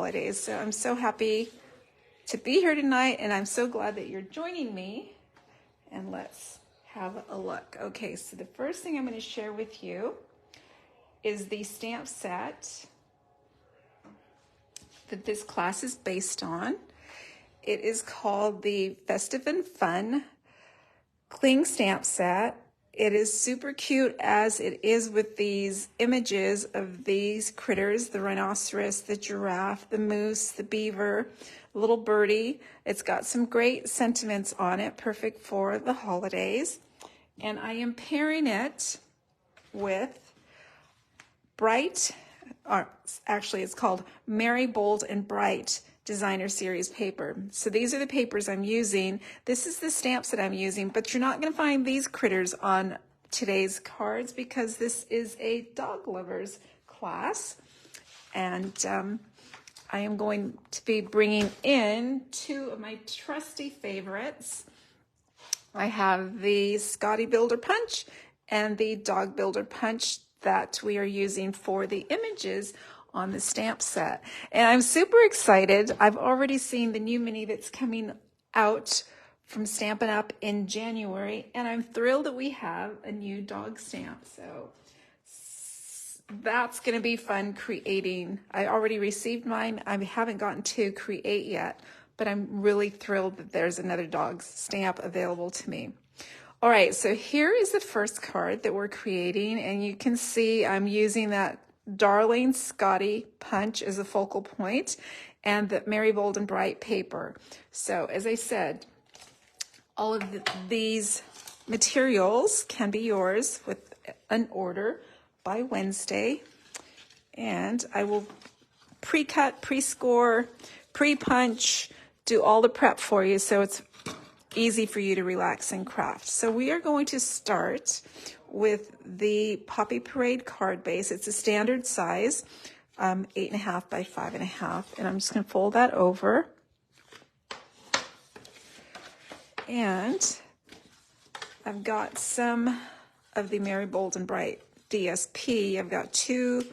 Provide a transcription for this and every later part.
holidays. So I'm so happy to be here tonight, and I'm so glad that you're joining me. And let's have a look. Okay, so the first thing I'm going to share with you is the stamp set that this class is based on. It is called the Festive and Fun Cling Stamp Set. It is super cute as it is with these images of these critters, the rhinoceros, the giraffe, the moose, the beaver, little birdie. It's got some great sentiments on it, perfect for the holidays. And I am pairing it with Bright, or actually it's called Merry, Bold, and Bright Designer Series paper. So these are the papers I'm using. This is the stamps that I'm using, but you're not going to find these critters on today's cards because this is a dog lovers class. And I am going to be bringing in two of my trusty favorites. I have the Scotty Builder Punch and the Dog Builder Punch that we are using for the images on the stamp set. And I'm super excited. I've already seen the new mini that's coming out from Stampin' Up! In January, and I'm thrilled that we have a new dog stamp. So that's going to be fun creating. I already received mine. I haven't gotten to create yet, but I'm really thrilled that there's another dog stamp available to me. All right, so here is the first card that we're creating, and you can see I'm using that Darling Scotty Punch as a focal point and the Merry, Bold, and Bright paper. So as I said, all of these materials can be yours with an order by Wednesday, and I will pre-cut, pre-score, pre-punch, do all the prep for you so it's easy for you to relax and craft. So we are going to start with the Poppy Parade card base. It's a standard size, 8.5 by 5.5, and I'm just going to fold that over. And I've got some of the Merry, Bold, and Bright DSP. I've got two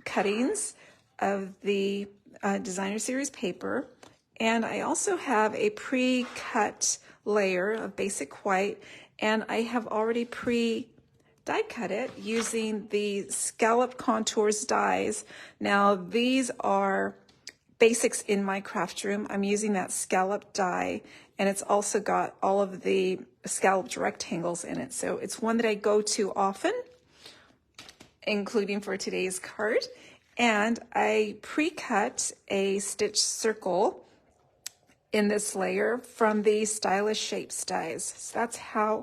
cuttings of the Designer Series paper, and I also have a pre-cut layer of basic white, and I have already die cut it using the Scallop Contours dies. Now these are basics in my craft room. I'm using that scallop die, and it's also got all of the scalloped rectangles in it. So it's one that I go to often, including for today's card. And I pre-cut a stitch circle in this layer from the Stylish Shapes dies. So that's how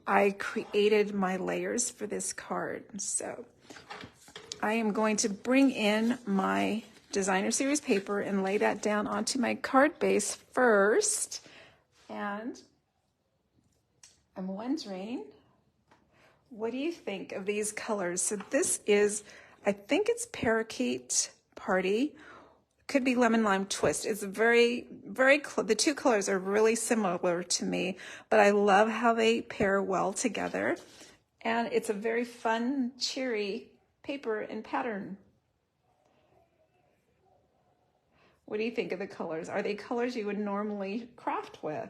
I created my layers for this card. So I am going to bring in my Designer Series paper and lay that down onto my card base first. And I'm wondering, what do you think of these colors? So this is, I think it's Parakeet Party. Could be Lemon Lime Twist. It's very, the two colors are really similar to me, but I love how they pair well together. And it's a very fun, cheery paper and pattern. What do you think of the colors? Are they colors you would normally craft with?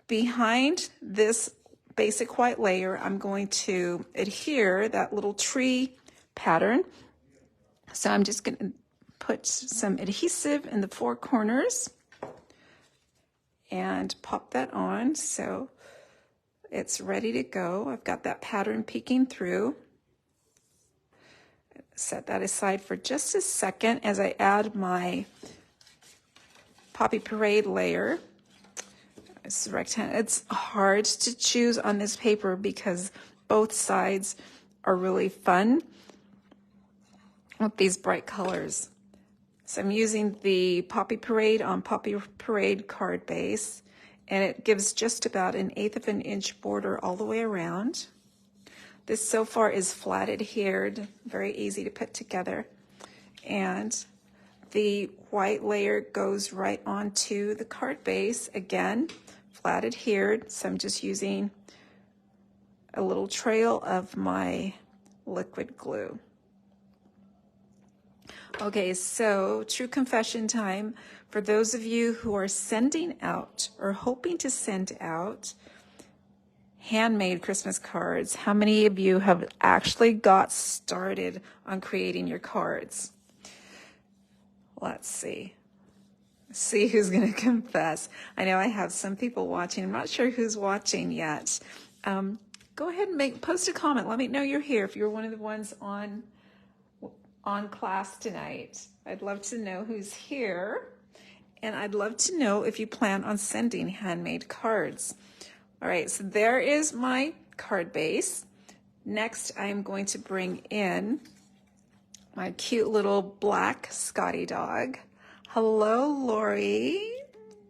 Behind this basic white layer, I'm going to adhere that little tree pattern. So I'm just going to put some adhesive in the four corners and pop that on so it's ready to go. I've got that pattern peeking through. Set that aside for just a second as I add my Poppy Parade layer. It's rectangle. It's hard to choose on this paper because both sides are really fun with these bright colors. So I'm using the Poppy Parade on Poppy Parade card base, and it gives just about 1/8 of an inch border all the way around. This so far is flat adhered, very easy to put together. And the white layer goes right onto the card base, again, flat adhered. So I'm just using a little trail of my liquid glue. Okay, so true confession time. For those of you who are sending out or hoping to send out handmade Christmas cards, how many of you have actually got started on creating your cards? Let's see. See who's going to confess. I know I have some people watching. I'm not sure who's watching yet. Go ahead and post a comment. Let me know you're here if you're one of the ones on class tonight. I'd love to know who's here, and I'd love to know if you plan on sending handmade cards. All right, so there is my card base. Next, I'm going to bring in my cute little black Scotty dog. Hello, Lori.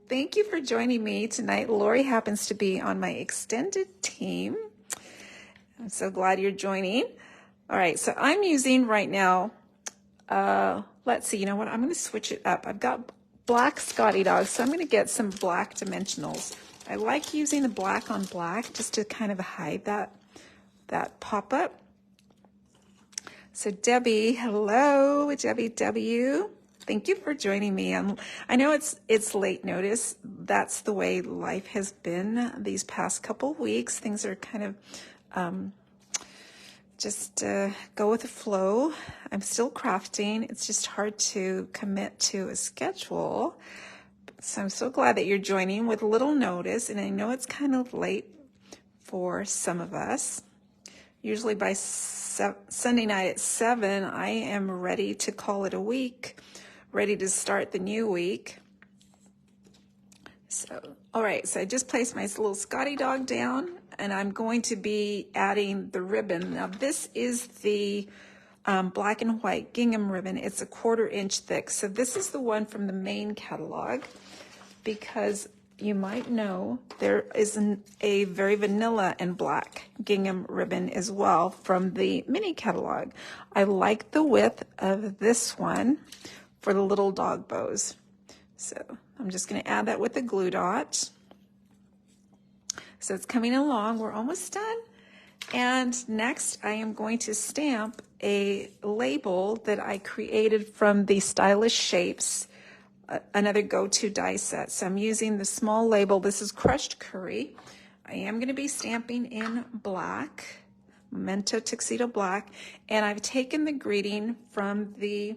Thank you for joining me tonight. Lori happens to be on my extended team. I'm so glad you're joining. All right, so I'm using right now, let's see, you know what? I'm going to switch it up. I've got black Scotty dogs, so I'm going to get some black dimensionals. I like using the black on black just to kind of hide that pop-up. So Debbie, hello, Debbie W. Thank you for joining me. I know it's late notice. That's the way life has been these past couple weeks. Things are kind of just go with the flow. I'm still crafting. It's just hard to commit to a schedule. So I'm so glad that you're joining with little notice. And I know it's kind of late for some of us. Usually by Sunday night at 7, I am ready to call it a week, ready to start the new week. So, all right, so I just placed my little Scotty dog down, and I'm going to be adding the ribbon. Now, this is the black and white gingham ribbon. It's a 1/4 inch thick. So this is the one from the main catalog, because you might know there is a very vanilla and black gingham ribbon as well from the mini catalog. I like the width of this one for the little dog bows. So I'm just going to add that with a glue dot. So it's coming along. We're almost done. And next I am going to stamp a label that I created from the Stylish Shapes, another go-to die set. So I'm using the small label. This is crushed curry. I am going to be stamping in black, Memento Tuxedo Black, and I've taken the greeting from the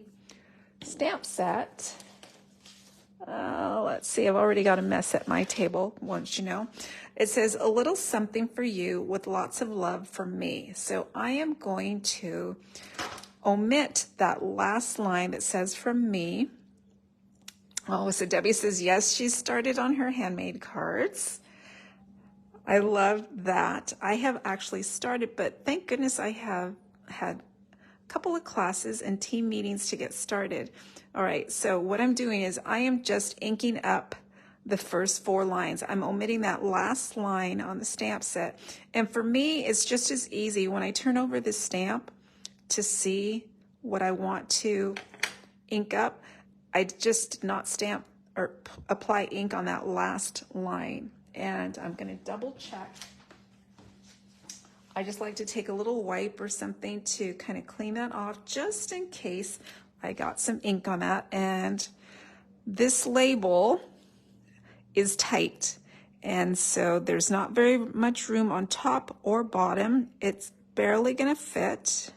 stamp set. Let's see, I've already got a mess at my table, won't you know. It says, a little something for you with lots of love from me. So I am going to omit that last line that says from me. Oh, so Debbie says, yes, she's started on her handmade cards. I love that. I have actually started, but thank goodness I have had a couple of classes and team meetings to get started. All right, so what I'm doing is I am just inking up the first 4 lines. I'm omitting that last line on the stamp set. And for me, it's just as easy when I turn over the stamp to see what I want to ink up. I just did not stamp or apply ink on that last line. And I'm going to double check. I just like to take a little wipe or something to kind of clean that off just in case I got some ink on that. And this label is tight, and so there's not very much room on top or bottom. It's barely going to fit.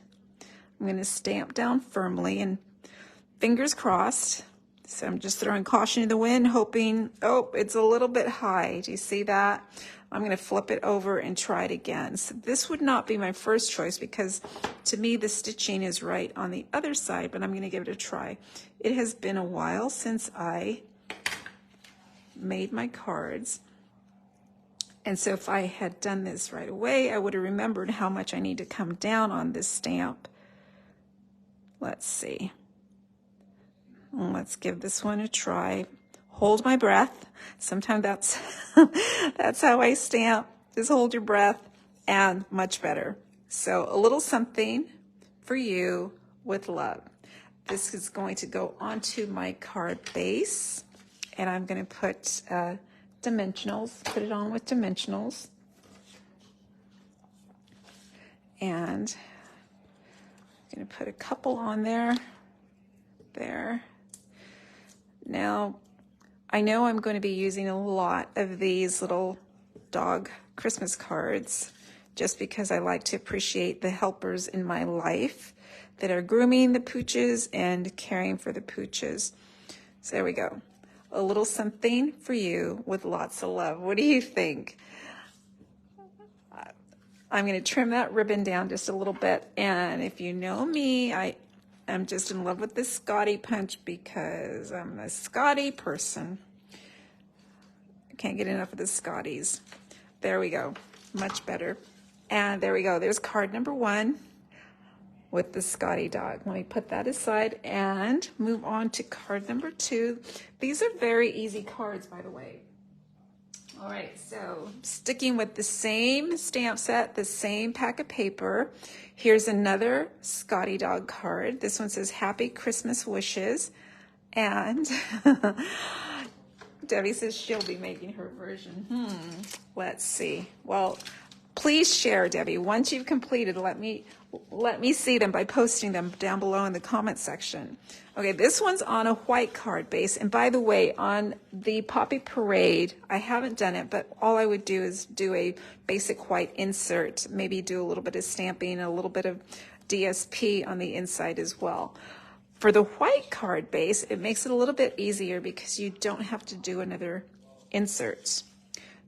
I'm going to stamp down firmly and fingers crossed. So I'm just throwing caution to the wind, hoping, oh, it's a little bit high. Do you see that? I'm going to flip it over and try it again. So this would not be my first choice because to me the stitching is right on the other side, but I'm going to give it a try. It has been a while since I made my cards. And so if I had done this right away, I would have remembered how much I need to come down on this stamp. Let's see. Let's give this one a try. Hold my breath. Sometimes that's that's how I stamp. Just hold your breath, and much better. So a little something for you with love. This is going to go onto my card base, and I'm going to put dimensionals. Put it on with dimensionals, and I'm going to put a couple on there. there. Now, I know I'm going to be using a lot of these little dog Christmas cards just because I like to appreciate the helpers in my life that are grooming the pooches and caring for the pooches. So there we go. A little something for you with lots of love. What do you think? I'm going to trim that ribbon down just a little bit. And if you know me, I'm just in love with this Scotty punch because I'm a Scotty person. I can't get enough of the Scotties. There we go. Much better. And there we go. There's card number 1 with the Scotty dog. Let me put that aside and move on to card number 2. These are very easy cards, by the way. All right, so sticking with the same stamp set, the same pack of paper, here's another Scotty dog card. This one says Happy Christmas Wishes. And Debbie says she'll be making her version. Let's see. Well, please share, Debbie. Once you've completed, let me see them by posting them down below in the comment section. Okay, this one's on a white card base. And by the way, on the Poppy Parade, I haven't done it, but all I would do is do a basic white insert, maybe do a little bit of stamping, a little bit of DSP on the inside as well. For the white card base, it makes it a little bit easier because you don't have to do another insert.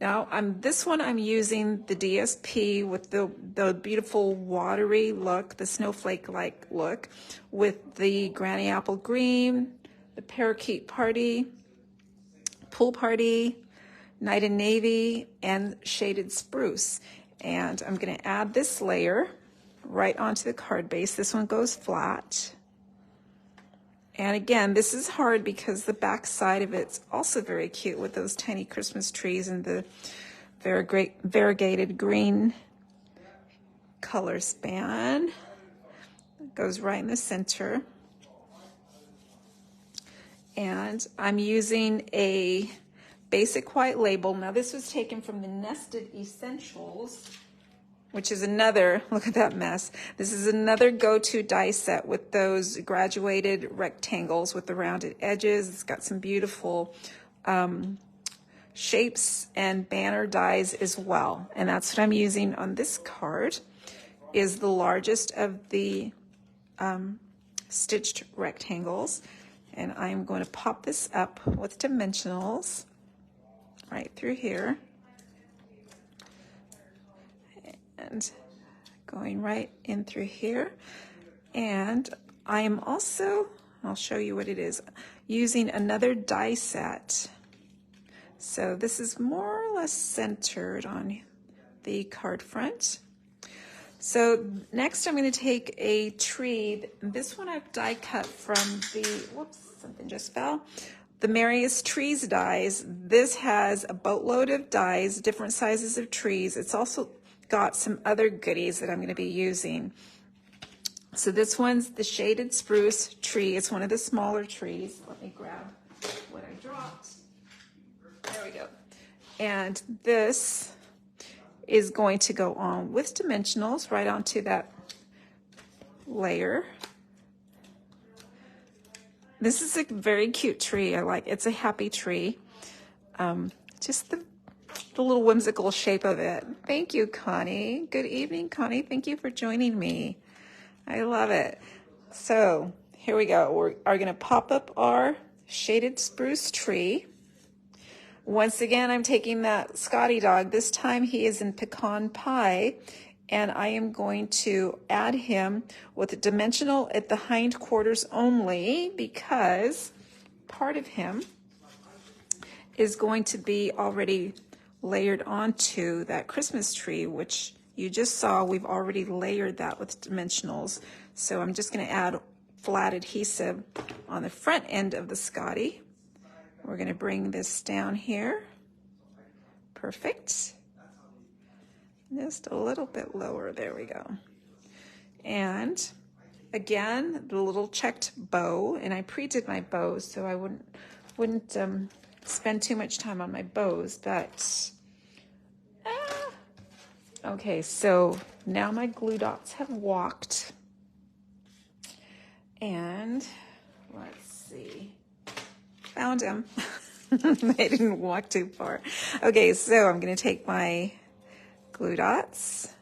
Now, this one I'm using the DSP with the beautiful watery look, the snowflake-like look, with the Granny Apple Green, the Parakeet Party, Pool Party, Night in Navy, and Shaded Spruce. And I'm going to add this layer right onto the card base. This one goes flat. And again, this is hard because the back side of it's also very cute with those tiny Christmas trees and the variegated green color span. It goes right in the center. And I'm using a basic white label. Now this was taken from the Nested Essentials, which is another, look at that mess. This is another go-to die set with those graduated rectangles with the rounded edges. It's got some beautiful shapes and banner dies as well. And that's what I'm using on this card, is the largest of the stitched rectangles. And I'm going to pop this up with dimensionals right through here. And going right in through here. And I am also, I'll show you what it is, using another die set. So this is more or less centered on the card front. So next I'm going to take a tree. This one I've die cut from the, whoops, something just fell. The Merriest Trees dies. This has a boatload of dies, different sizes of trees. It's also got some other goodies that I'm going to be using. So this one's the Shaded Spruce tree. It's one of the smaller trees. Let me grab what I dropped. There we go. And this is going to go on with dimensionals right onto that layer. This is a very cute tree. I like it's a happy tree. Just the little whimsical shape of it. Thank you, Connie. Good evening, Connie. Thank you for joining me. I love it. So here we go. We are going to pop up our Shaded Spruce tree. Once again, I'm taking that Scotty dog. This time he is in pecan pie, and I am going to add him with a dimensional at the hindquarters only because part of him is going to be already layered onto that Christmas tree, which you just saw. We've already layered that with dimensionals. So I'm just going to add flat adhesive on the front end of the Scotty. We're going to bring this down here. Perfect. Just a little bit lower. There we go. And again, the little checked bow, and I pre-did my bows so I wouldn't spend too much time on my bows, but okay, so now my glue dots have walked, and let's see. Found him. I didn't walk too far. Okay, so I'm going to take my glue dots,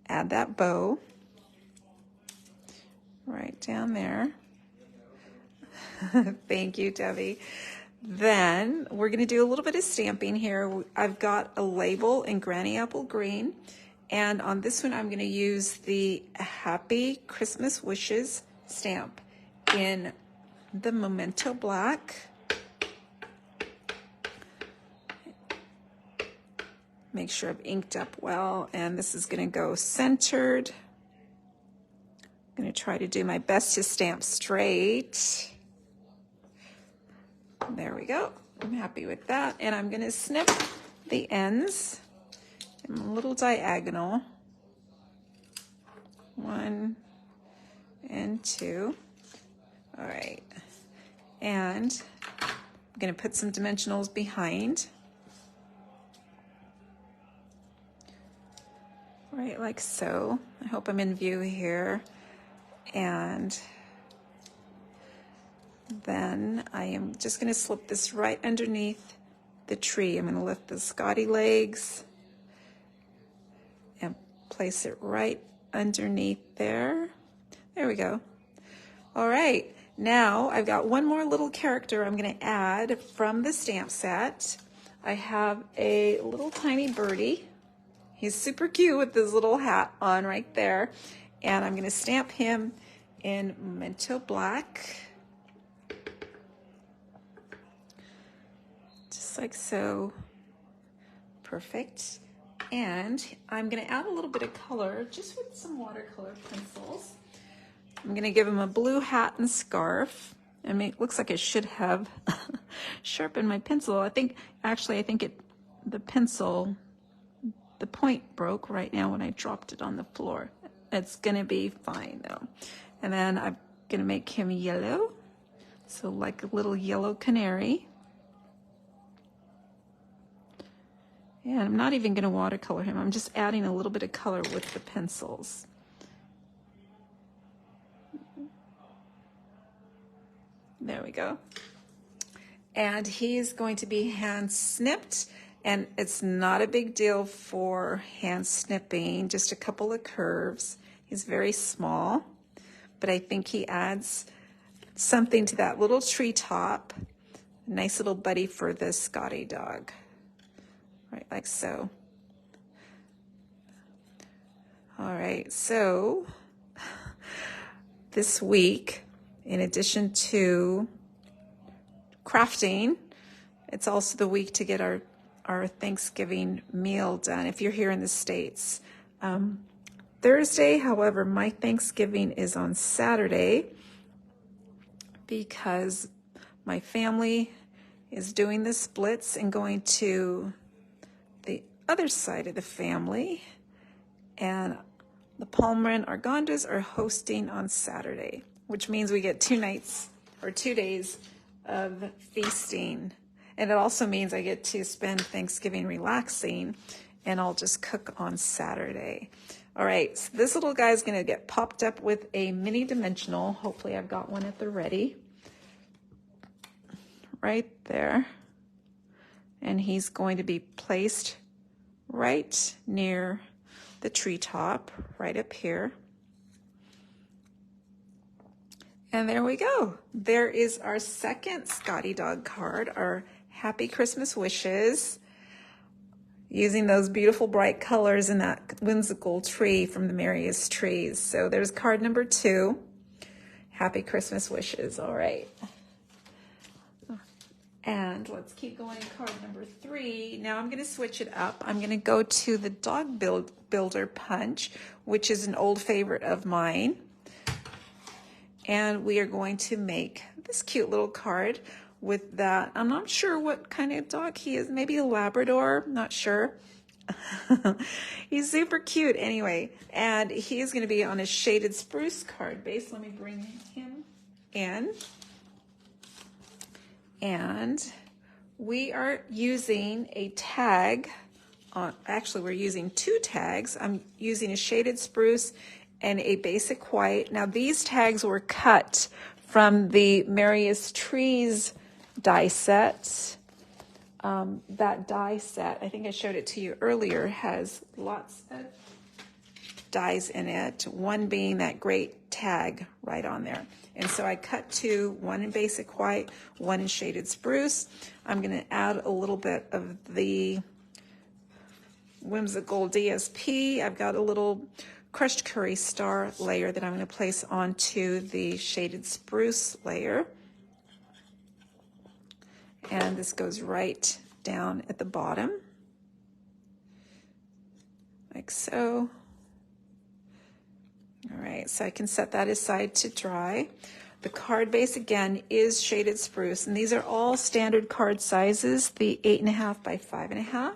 add that bow right down there. Thank you, Debbie. Then we're going to do a little bit of stamping here. I've got a label in Granny Apple Green, and on this one I'm going to use the Happy Christmas Wishes stamp in the Memento Black. Make sure I've inked up well, and this is going to go centered. I'm going to try to do my best to stamp straight. There we go. I'm happy with that. And I'm going to snip the ends in a little diagonal. 1 and 2. All right. And I'm going to put some dimensionals behind. Right, like so. I hope I'm in view here. And then I am just going to slip this right underneath the tree. I'm going to lift the Scotty legs and place it right underneath there. There we go. All right, now I've got one more little character I'm going to add from the stamp set. I have a little tiny birdie. He's super cute with his little hat on right there. And I'm going to stamp him in Memento Black. Just like so. Perfect. And I'm going to add a little bit of color just with some watercolor pencils. I'm going to give him a blue hat and scarf. I mean, it looks like I should have sharpened my pencil. I think the pencil, the point broke right now when I dropped it on the floor. It's going to be fine though. And then I'm going to make him yellow. So like a little yellow canary. And I'm not even going to watercolor him. I'm just adding a little bit of color with the pencils. There we go. And he's going to be hand snipped, and it's not a big deal for hand snipping, just a couple of curves. He's very small, but I think he adds something to that little treetop. Nice little buddy for the Scotty dog. Right, like so. All right, so this week, in addition to crafting, it's also the week to get our Thanksgiving meal done if you're here in the States. Thursday, however, my Thanksgiving is on Saturday because my family is doing the splits and going to the other side of the family, and the Palmer and Argandas are hosting on Saturday, which means we get 2 nights or 2 days of feasting. And it also means I get to spend Thanksgiving relaxing, and I'll just cook on Saturday. All right, so this little guy is going to get popped up with a mini dimensional. Hopefully I've got one at the ready. Right there. And he's going to be placed right near the treetop, right up here. And there we go. There is our second Scotty Dog card, our Happy Christmas Wishes, using those beautiful bright colors in that whimsical tree from the Merriest Trees. So there's card number 2, Happy Christmas Wishes. All right. And let's keep going to card number 3. Now I'm going to switch it up. I'm going to go to the Dog Builder Punch, which is an old favorite of mine. And we are going to make this cute little card with that. I'm not sure what kind of dog he is. Maybe a Labrador, not sure. He's super cute anyway. And he is going to be on a shaded spruce card base. Let me bring him in. And we are using a tag. Actually, we're using 2 tags. I'm using a shaded spruce and a basic white. Now these tags were cut from the Marius Trees die set. That die set, I think I showed it to you earlier, has lots of dies in it, one being that great tag right on there. And so I cut two, one in basic white, one in shaded spruce. I'm going to add a little bit of the whimsical DSP. I've got a little crushed curry star layer that I'm going to place onto the shaded spruce layer. And this goes right down at the bottom, like so. All right, so I can set that aside to dry. The card base, again, is shaded spruce, and these are all standard card sizes, the 8.5 by 5.5.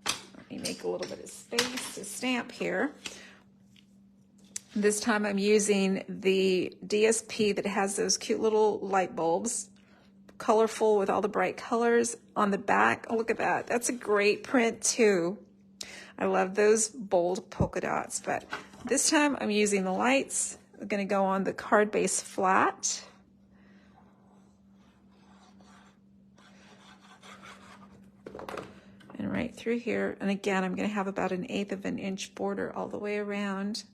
Let me make a little bit of space to stamp here. This time I'm using the DSP that has those cute little light bulbs, colorful with all the bright colors on the back. Oh, look at that. That's a great print too. I love those bold polka dots, but this time I'm using the lights. I'm going to go on the card base flat. And right through here. And again, I'm going to have about 1/8 of an inch border all the way around.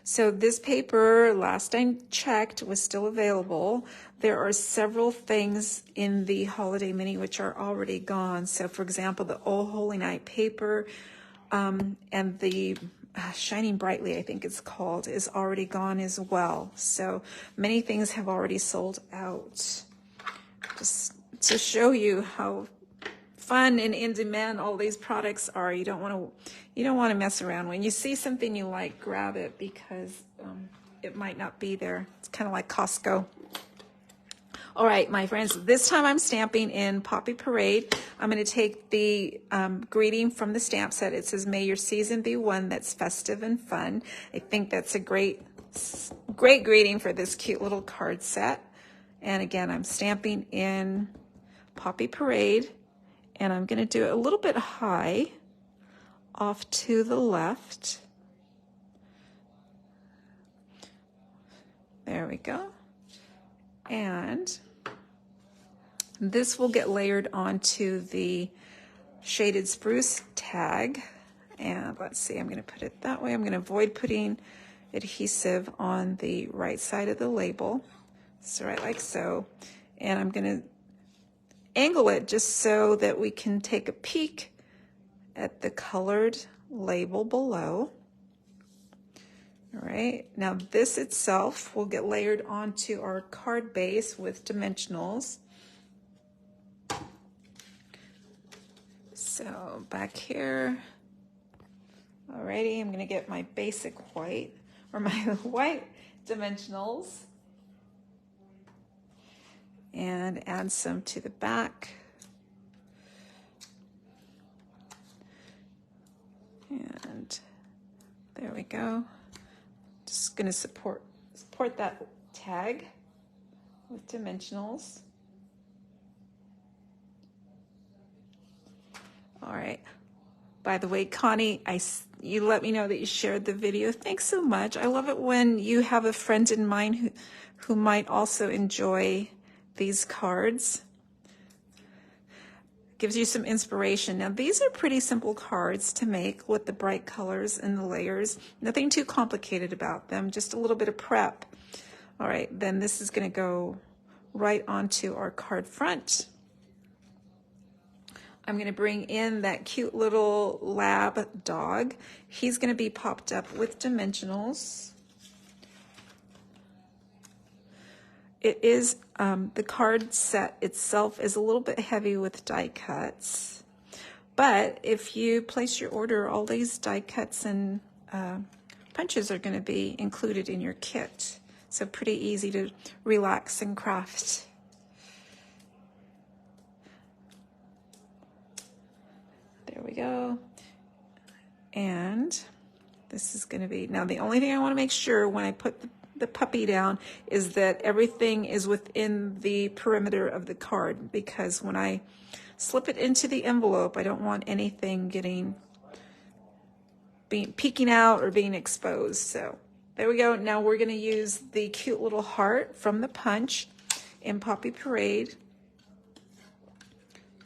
So this paper, last I checked, was still available. There are several things in the Holiday Mini which are already gone. So for example, the Oh Holy Night paper and the Shining Brightly, I think it's called, is already gone as well. So many things have already sold out. Just to show you how fun and in demand all these products are. You don't want to mess around. When you see something you like, grab it, because it might not be there. It's kind of like Costco. All right, my friends, this time I'm stamping in Poppy Parade. I'm going to take the greeting from the stamp set. It says, "May your season be one that's festive and fun." I think that's a great greeting for this cute little card set. And again, I'm stamping in Poppy Parade, and I'm going to do it a little bit high off to the left. There we go. And this will get layered onto the shaded spruce tag. And let's see, I'm going to put it that way. I'm going to avoid putting adhesive on the right side of the label. So right like so. And I'm going to angle it just so that we can take a peek at the colored label below. All right, now this itself will get layered onto our card base with dimensionals. So back here, alrighty, I'm gonna get my basic white, or my white dimensionals, and add some to the back. And there we go. Just going to support that tag with dimensionals. All right. By the way, Connie, you let me know that you shared the video. Thanks so much. I love it when you have a friend in mind who might also enjoy these cards. Gives you some inspiration. Now these are pretty simple cards to make with the bright colors and the layers. Nothing too complicated about them, just a little bit of prep. All right, then this is going to go right onto our card front. I'm going to bring in that cute little lab dog. He's going to be popped up with dimensionals. It is, the card set itself is a little bit heavy with die cuts, but if you place your order, all these die cuts and punches are going to be included in your kit. So pretty easy to relax and craft. There we go. And this is going to be, now the only thing I want to make sure when I put the puppy down is that everything is within the perimeter of the card, because when I slip it into the envelope, I don't want anything getting being peeking out or being exposed. So there we go. Now we're going to use the cute little heart from the punch in Poppy Parade.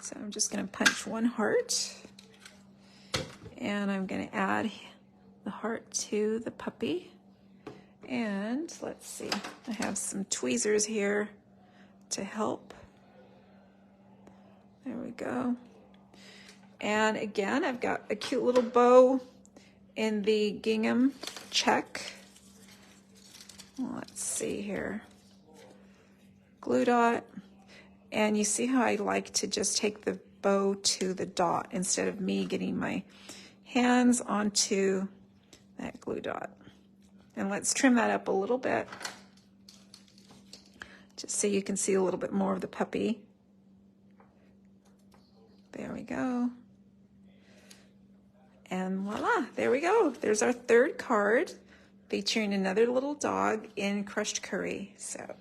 So I'm just going to punch one heart, and I'm going to add the heart to the puppy. And let's see, I have some tweezers here to help. There we go. And again, I've got a cute little bow in the gingham check. Let's see here. Glue dot. And you see how I like to just take the bow to the dot instead of me getting my hands onto that glue dot. And let's trim that up a little bit, just so you can see a little bit more of the puppy. There we go. And voila, there we go. There's our third card featuring another little dog in crushed curry. So,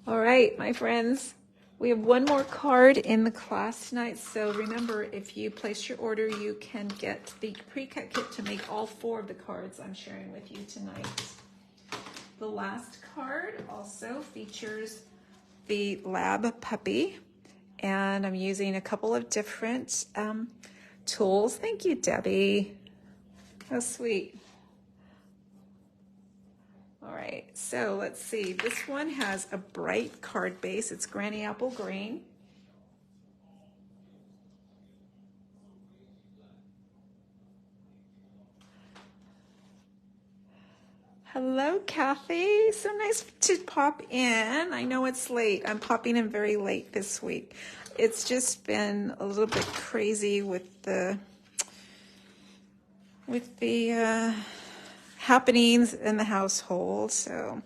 all right, my friends, we have one more card in the class tonight. So remember, if you place your order, you can get the pre-cut kit to make all 4 of the cards I'm sharing with you tonight. The last card also features the lab puppy, and I'm using a couple of different tools. Thank you, Debbie. How sweet. All right, so let's see. This one has a bright card base. It's Granny Apple Green. Hello, Kathy. So nice to pop in. I know it's late. I'm popping in very late this week. It's just been a little bit crazy with the happenings in the household. So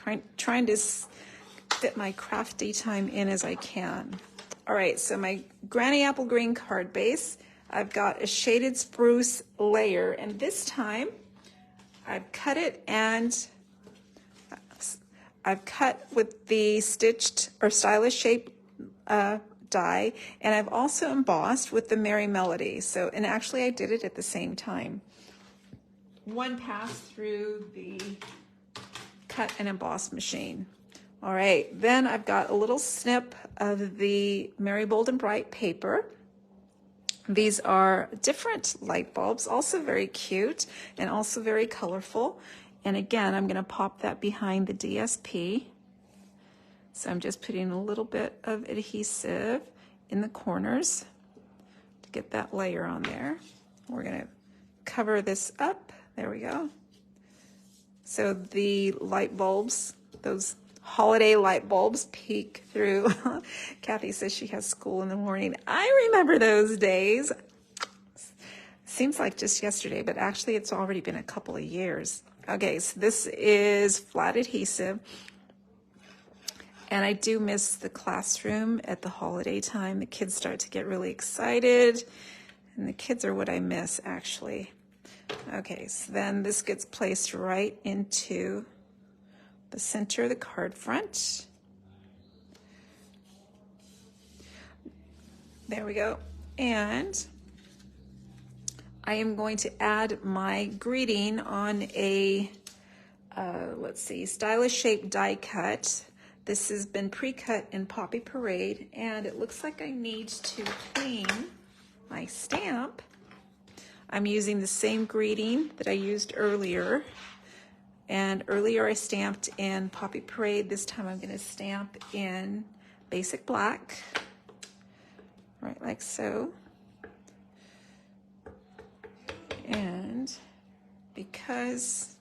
I'm trying to fit my crafty time in as I can. All right, so my Granny Apple Green card base, I've got a shaded spruce layer, and this time I've cut it, and I've cut with the stitched or stylish shape die, and I've also embossed with the Merry Melody. So, and actually I did it at the same time. One pass through the cut and emboss machine. All right, then I've got a little snip of the Merry Bold and Bright paper. These are different light bulbs, also very cute and also very colorful. And again, I'm going to pop that behind the DSP. So I'm just putting a little bit of adhesive in the corners to get that layer on there. We're going to cover this up. There we go. So the light bulbs, those holiday light bulbs, peek through. Kathy says she has school in the morning. I remember those days. Seems like just yesterday, but actually it's already been a couple of years. Okay, so this is flat adhesive. And I do miss the classroom at the holiday time. The kids start to get really excited, and the kids are what I miss, actually. Okay, so then this gets placed right into the center of the card front. There we go. And I am going to add my greeting on a, let's see, stylish shape die cut. This has been pre-cut in Poppy Parade, and it looks like I need to clean my stamp. I'm using the same greeting that I used earlier. And earlier I stamped in Poppy Parade. This time I'm going to stamp in basic black, right like so. And because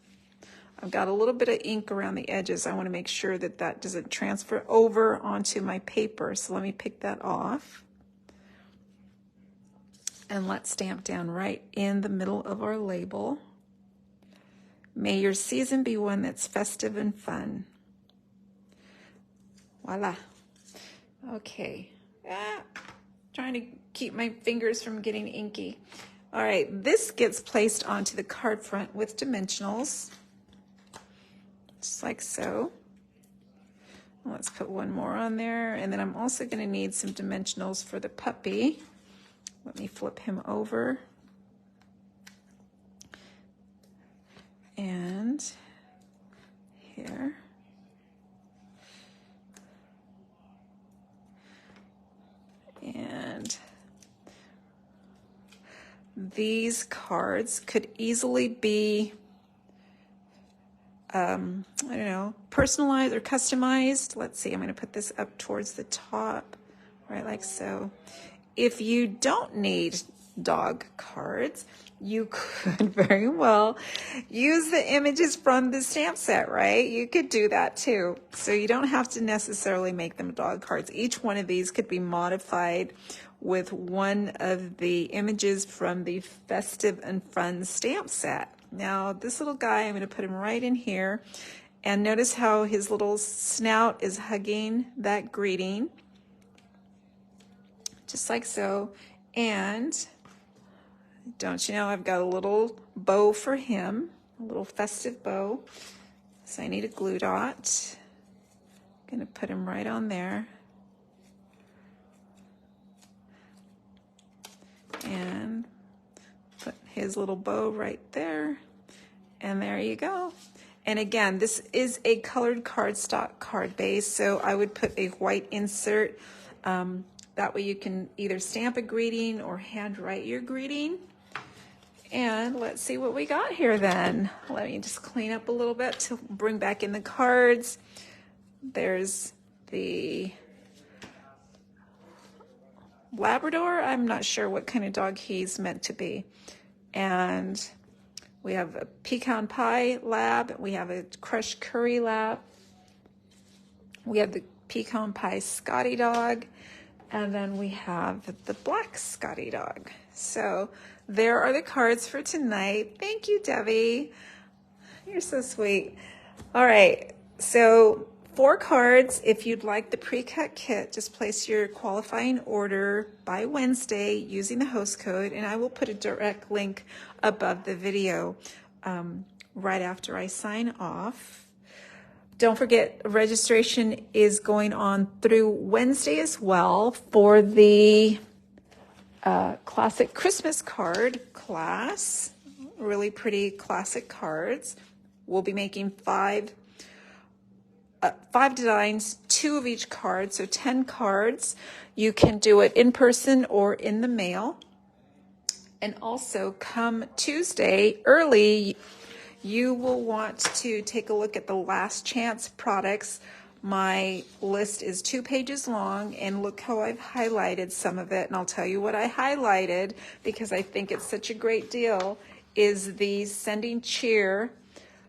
I've got a little bit of ink around the edges, I want to make sure that that doesn't transfer over onto my paper. So let me pick that off. And let's stamp down right in the middle of our label. May your season be one that's festive and fun. Voila. Okay. Trying to keep my fingers from getting inky. All right, this gets placed onto the card front with dimensionals, just like so. Let's put one more on there, and then I'm also going to need some dimensionals for the puppy. Let me flip him over. these cards could easily be, I don't know, personalized or customized. Let's see, I'm going to put this up towards the top, right, like so. If you don't need dog cards, you could very well use the images from the stamp set, right? You could do that too. So you don't have to necessarily make them dog cards. Each one of these could be modified with one of the images from the Festive and Fun stamp set. Now, this little guy, I'm going to put him right in here. And notice how his little snout is hugging that greeting. Just like so. And don't you know, I've got a little bow for him, a little festive bow. So I need a glue dot. I'm going to put him right on there. And put his little bow right there. And there you go. And again, this is a colored cardstock card base, so I would put a white insert. That way you can either stamp a greeting or handwrite your greeting. And let's see what we got here then. Let me just clean up a little bit to bring back in the cards. There's the Labrador. I'm not sure what kind of dog he's meant to be. And we have a pecan pie lab. We have a crushed curry lab. We have the pecan pie Scotty dog. And then we have the black Scotty dog. So there are the cards for tonight. Thank you, Debbie. You're so sweet. All right, so 4 cards. If you'd like the pre-cut kit, just place your qualifying order by Wednesday using the host code, and I will put a direct link above the video right after I sign off. Don't forget, registration is going on through Wednesday as well for the classic Christmas card class. Really pretty classic cards. We'll be making 5 designs, 2 of each card, so 10 cards. You can do it in person or in the mail. And also come Tuesday early, you will want to take a look at the last chance products. My list is 2 pages long, and look how I've highlighted some of it. And I'll tell you what I highlighted because I think it's such a great deal, is the Sending Cheer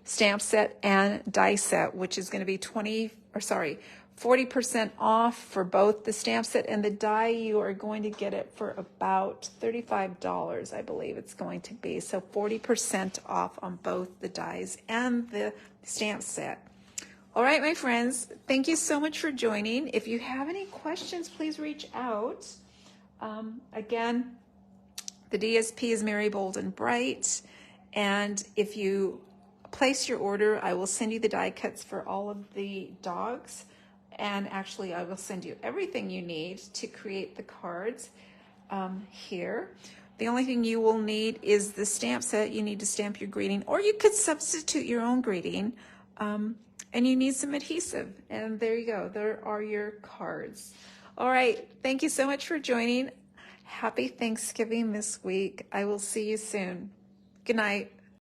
stamp set and die set, which is going to be 40% off for both the stamp set and the die. You are going to get it for about $35, I believe it's going to be. So 40% off on both the dies and the stamp set. All right, my friends, thank you so much for joining. If you have any questions, please reach out. Again, the DSP is Merry, Bold, and Bright. And if you place your order, I will send you the die cuts for all of the dogs. And actually, I will send you everything you need to create the cards here. The only thing you will need is the stamp set. You need to stamp your greeting, or you could substitute your own greeting. And you need some adhesive. And there you go. There are your cards. All right. Thank you so much for joining. Happy Thanksgiving this week. I will see you soon. Good night.